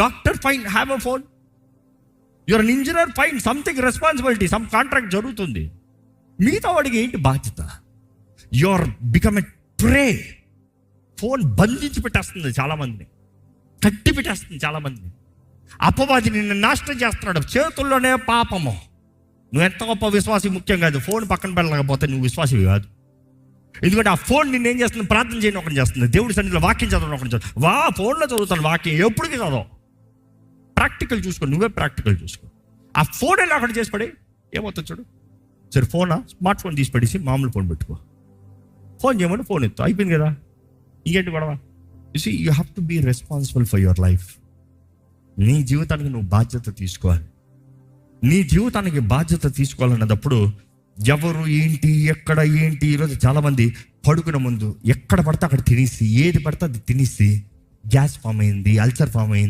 Doctor fine, have a phone. Your an engineer fine, something responsibility, some contract జరుగుతుంది. మిగతా వాడికి ఏంటి బాధ్యత? Your become a pray. Phone బంధించి పెట్టేస్తుంది చాలామందిని, కట్టి పెట్టేస్తుంది చాలామందిని. అపవాది నిన్ను నాశనం చేస్తున్నాడు. చేతుల్లోనే పాపము. నువ్వు ఎంత గొప్ప విశ్వాసి ముఖ్యం కాదు. ఫోన్ పక్కన పెట్టలేకపోతే నువ్వు విశ్వాసివి కాదు. ఎందుకంటే ఆ ఫోన్ నిన్ను ఏం చేస్తుంది? ప్రార్థన చేయడం ఒకటి చేస్తుంది, దేవుడి సన్నిధిలో వాక్యం చదవడం ఒకటి చేస్తుంది. ఫోన్లో చదువుతాను వాక్యం, ఎప్పటికీ చదవం. ప్రాక్టికల్ చూసుకో, నువ్వే ప్రాక్టికల్ చూసుకో. ఆ ఫోన్ ఎలా అక్కడ చేసి పడి ఏమవుతుంది చూడు. సరే ఫోనా, స్మార్ట్ ఫోన్ తీసి పడేసి మామూలు ఫోన్ పెట్టుకో. ఫోన్ చేయమని ఫోన్ ఎత్తు, అయిపోయింది కదా. ఇంకేంటి గొడవ? You have to be responsible for your life. నీ జీవితానికి నువ్వు బాధ్యత తీసుకోవాలి. నీ జీవితానికి బాధ్యత తీసుకోవాలన్నప్పుడు ఎవరు ఏంటి ఎక్కడ ఏంటి. ఈరోజు చాలామంది పడుకునే ముందు ఎక్కడ పడితే అక్కడ తినేసి, ఏది పడితే అది తినేసి గ్యాస్ ఫామ్ అయింది, అల్సర్ ఫామ్ అయింది.